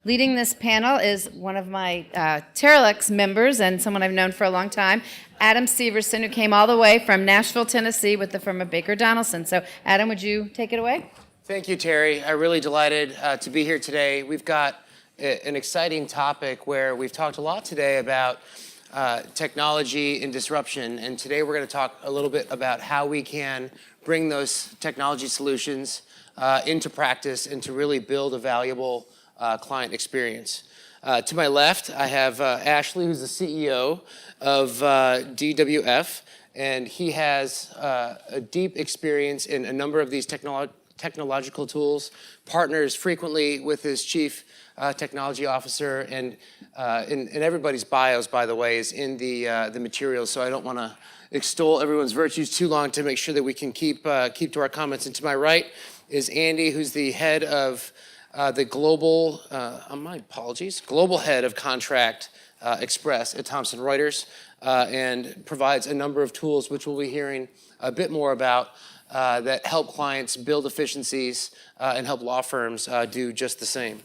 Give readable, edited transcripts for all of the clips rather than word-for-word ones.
Leading this panel is one of my Terralex members and someone I've known for a long time, Adam Severson, who came all the way from Nashville, Tennessee with the firm of Baker Donaldson. So Adam, would you take it away? Thank you, Terry. I'm really delighted to be here today. We've got an exciting topic where we've talked a lot today about technology and disruption. And today we're going to talk a little bit about how we can bring those technology solutions into practice and to really build a valuable client experience. To my left, I have Ashley, who's the CEO of DWF, and he has a deep experience in a number of these technological tools, partners frequently with his chief technology officer, and in everybody's bios, by the way, is in the materials, so I don't want to extol everyone's virtues too long to make sure that we can keep to our comments. And to my right is Andy, who's the head of the global, my apologies, global head of Contract Express at Thomson Reuters, and provides a number of tools, which we'll be hearing a bit more about, that help clients build efficiencies and help law firms do just the same.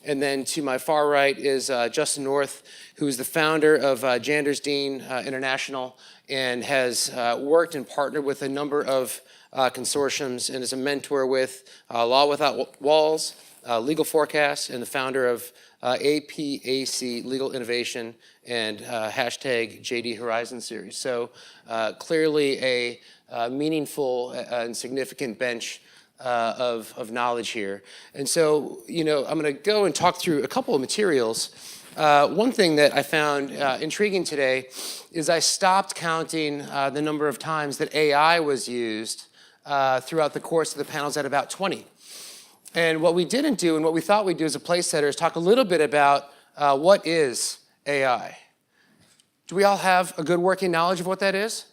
And then to my far right is Justin North, who is the founder of Jandersdean International and has worked and partnered with a number of consortiums and is a mentor with Law Without Walls, Legal Forecast, and the founder of APAC Legal Innovation and hashtag JD Horizon series. So clearly a meaningful and significant bench of knowledge here. And so, I'm going to go and talk through a couple of materials. One thing that I found intriguing today is I stopped counting the number of times that AI was used throughout the course of the panels at about 20. And what we didn't do and what we thought we'd do as a place setter is talk a little bit about what is AI. Do we all have a good working knowledge of what that is?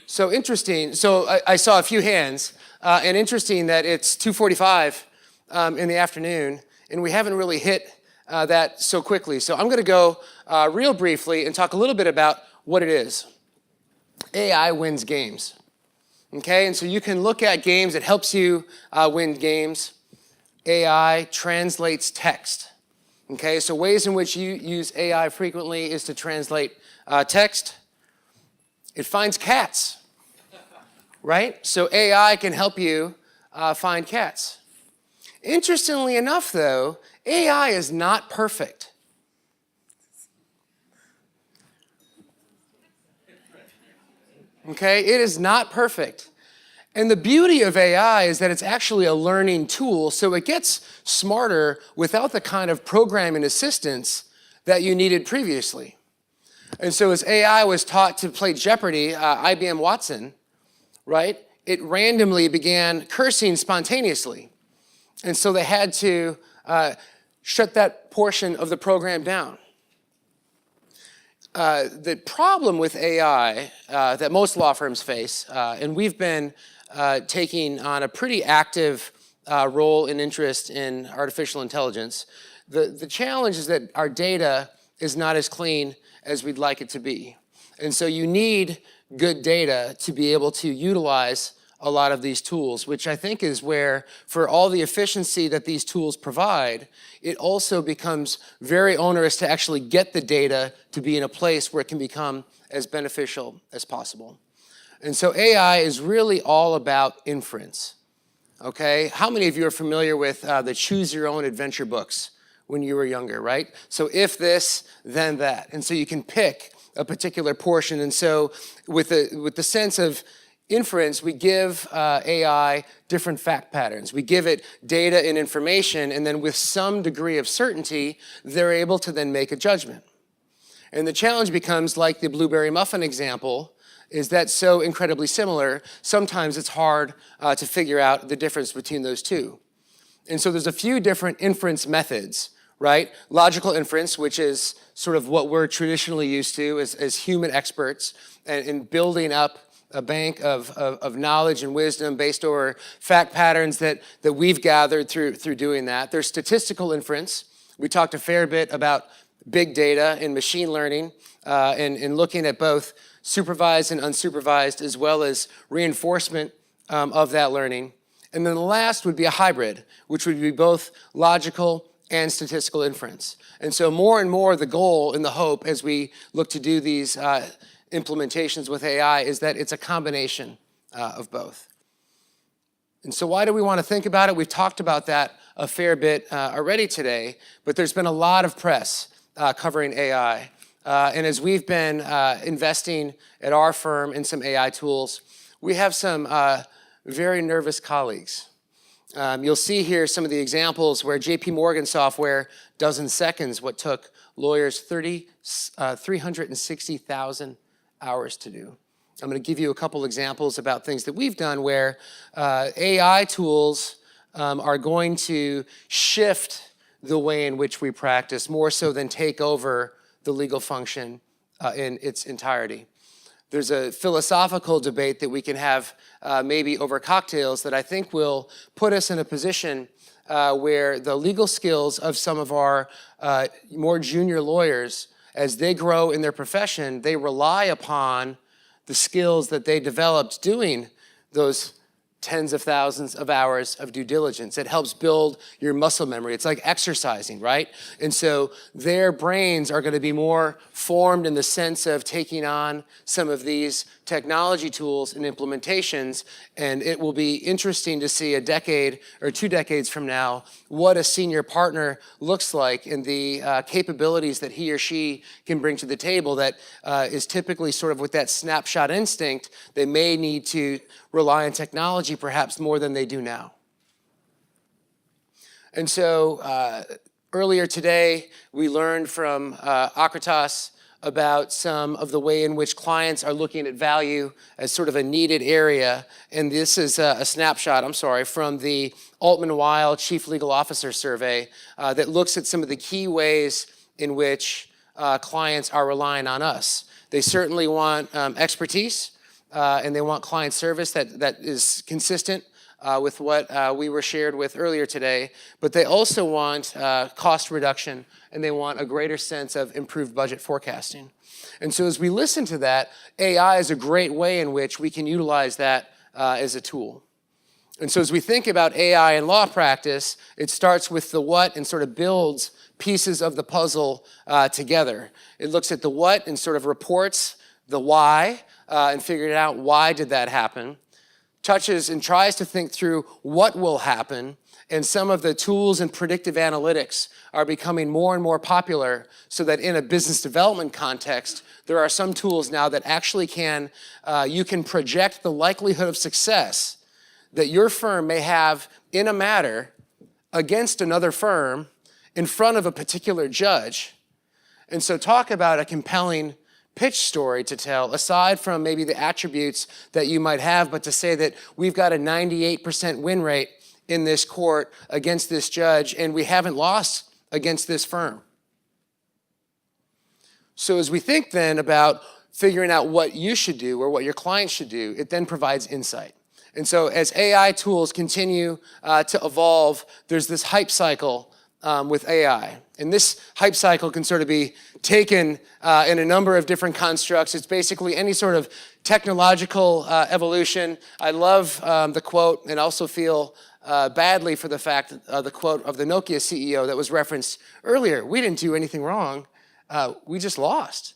So interesting. So I saw a few hands, and interesting that it's 2:45 in the afternoon, and we haven't really hit that so quickly. So I'm going to go real briefly and talk a little bit about what it is. AI wins games. Okay, and so you can look at games, it helps you win games. AI translates text. Okay, so ways in which you use AI frequently is to translate text. It finds cats, right? So AI can help you find cats. Interestingly enough, though, AI is not perfect. Okay, it is not perfect. And the beauty of AI is that it's actually a learning tool, so it gets smarter without the kind of programming assistance that you needed previously. And so as AI was taught to play Jeopardy, IBM Watson, right, it randomly began cursing spontaneously. And so they had to shut that portion of the program down. The problem with AI that most law firms face, and we've been taking on a pretty active role and interest in artificial intelligence, the challenge is that our data is not as clean as we'd like it to be. And so you need good data to be able to utilize a lot of these tools, which I think is where, for all the efficiency that these tools provide, it also becomes very onerous to actually get the data to be in a place where it can become as beneficial as possible. And so AI is really all about inference, okay? How many of you are familiar with the Choose Your Own Adventure books when you were younger, right? So if this, then that. And so you can pick a particular portion. And so with the sense of inference, we give AI different fact patterns. We give it data and information, and then with some degree of certainty, they're able to then make a judgment. And the challenge becomes, like the blueberry muffin example, is that so incredibly similar, sometimes it's hard to figure out the difference between those two. And so there's a few different inference methods, right? Logical inference, which is sort of what we're traditionally used to as human experts in building up a bank of knowledge and wisdom based over fact patterns that we've gathered through doing that. There's statistical inference. We talked a fair bit about big data and machine learning and looking at both supervised and unsupervised, as well as reinforcement of that learning. And then the last would be a hybrid, which would be both logical and statistical inference. And so more and more the goal and the hope as we look to do these implementations with AI is that it's a combination of both. And so why do we want to think about it? We've talked about that a fair bit already today, but there's been a lot of press covering AI. And as we've been investing at our firm in some AI tools, we have some very nervous colleagues. You'll see here some of the examples where JP Morgan software does in seconds what took lawyers 360,000 hours to do. I'm going to give you a couple examples about things that we've done where AI tools are going to shift the way in which we practice more so than take over the legal function in its entirety. There's a philosophical debate that we can have maybe over cocktails that I think will put us in a position where the legal skills of some of our more junior lawyers, as they grow in their profession, they rely upon the skills that they developed doing those tens of thousands of hours of due diligence. It helps build your muscle memory. It's like exercising, right? And so their brains are going to be more formed in the sense of taking on some of these technology tools and implementations, and it will be interesting to see a decade or 2 decades from now what a senior partner looks like and the capabilities that he or she can bring to the table that is typically sort of with that snapshot instinct. They may need to rely on technology perhaps more than they do now. And so earlier today, we learned from Akratas about some of the way in which clients are looking at value as sort of a needed area. And this is a snapshot, from the Altman-Weil Chief Legal Officer Survey that looks at some of the key ways in which clients are relying on us. They certainly want expertise, and they want client service that is consistent with what we were shared with earlier today, but they also want cost reduction, and they want a greater sense of improved budget forecasting. And so as we listen to that, AI is a great way in which we can utilize that as a tool. And so as we think about AI in law practice, it starts with the what and sort of builds pieces of the puzzle together. It looks at the what and sort of reports the why and figuring out why did that happen. Touches and tries to think through what will happen, and some of the tools and predictive analytics are becoming more and more popular so that in a business development context, there are some tools now that actually you can project the likelihood of success that your firm may have in a matter against another firm in front of a particular judge. And so talk about a compelling pitch story to tell, aside from maybe the attributes that you might have, but to say that we've got a 98% win rate in this court against this judge, and we haven't lost against this firm. So as we think then about figuring out what you should do or what your clients should do, it then provides insight. And so as AI tools continue to evolve, there's this hype cycle with AI. And this hype cycle can sort of be taken in a number of different constructs. It's basically any sort of technological evolution. I love the quote and also feel badly for the fact the quote of the Nokia CEO that was referenced earlier. We didn't do anything wrong. We just lost.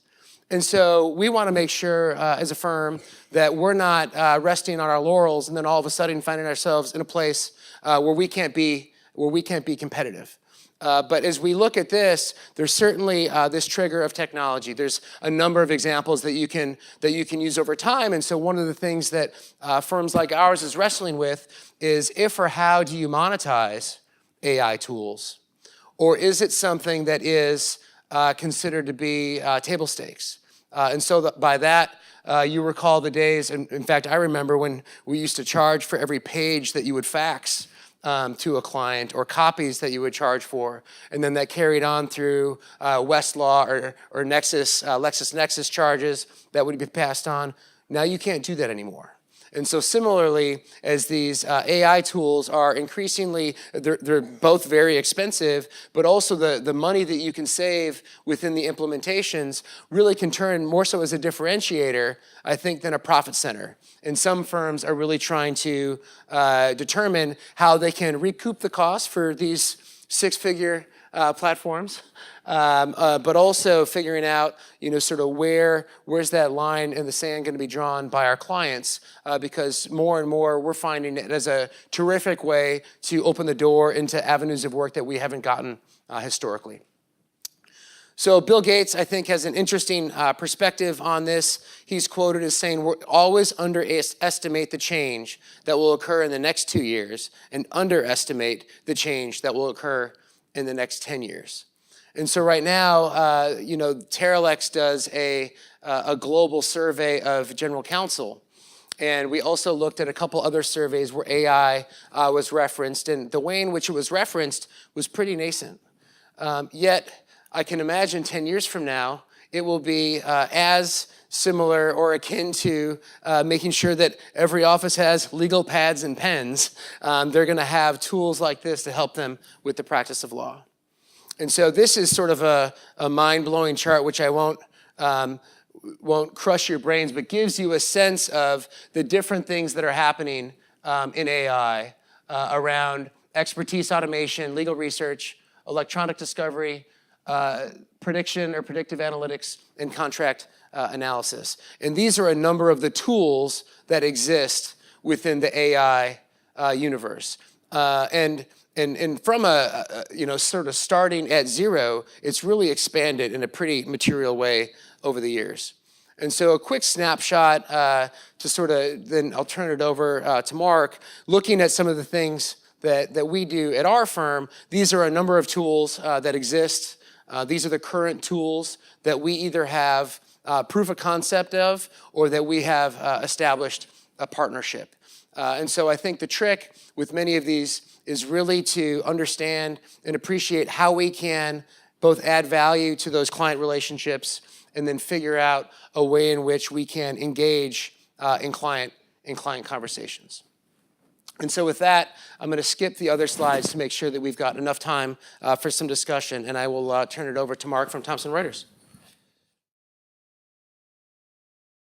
And so we want to make sure as a firm that we're not resting on our laurels and then all of a sudden finding ourselves in a place where we can't be competitive. But as we look at this, there's certainly this trigger of technology. There's a number of examples that you can use over time. And so one of the things that firms like ours is wrestling with is if or how do you monetize AI tools? Or is it something that is considered to be table stakes? And so by that, you recall the days, and in fact, I remember when we used to charge for every page that you would fax to a client or copies that you would charge for. And then that carried on through Westlaw or Nexus, LexisNexis charges that would be passed on. Now you can't do that anymore. And so similarly, as these AI tools are increasingly, they're both very expensive, but also the money that you can save within the implementations really can turn more so as a differentiator, I think, than a profit center. And some firms are really trying to determine how they can recoup the cost for these six-figure platforms, but also figuring out, sort of where's that line in the sand going to be drawn by our clients, because more and more we're finding it as a terrific way to open the door into avenues of work that we haven't gotten historically. So Bill Gates, I think, has an interesting perspective on this. He's quoted as saying, "We'll always underestimate the change that will occur in the next 2 years and underestimate the change that will occur in the next 10 years. And so right now, Teralex does a global survey of general counsel. And we also looked at a couple other surveys where AI was referenced. And the way in which it was referenced was pretty nascent. Yet, I can imagine 10 years from now, it will be as similar or akin to making sure that every office has legal pads and pens. They're going to have tools like this to help them with the practice of law. And so this is sort of a mind-blowing chart, which I won't crush your brains, but gives you a sense of the different things that are happening in AI around expertise automation, legal research, electronic discovery, prediction or predictive analytics, and contract analysis. And these are a number of the tools that exist within the AI universe. And from sort of starting at zero, it's really expanded in a pretty material way over the years. And so a quick snapshot to sort of, then I'll turn it over to Mark, looking at some of the things that we do at our firm. These are a number of tools that exist. These are the current tools that we either have proof of concept of or that we have established a partnership. And so I think the trick with many of these is really to understand and appreciate how we can both add value to those client relationships and then figure out a way in which we can engage in client conversations. And so with that, I'm going to skip the other slides to make sure that we've got enough time for some discussion, and I will turn it over to Mark from Thomson Reuters.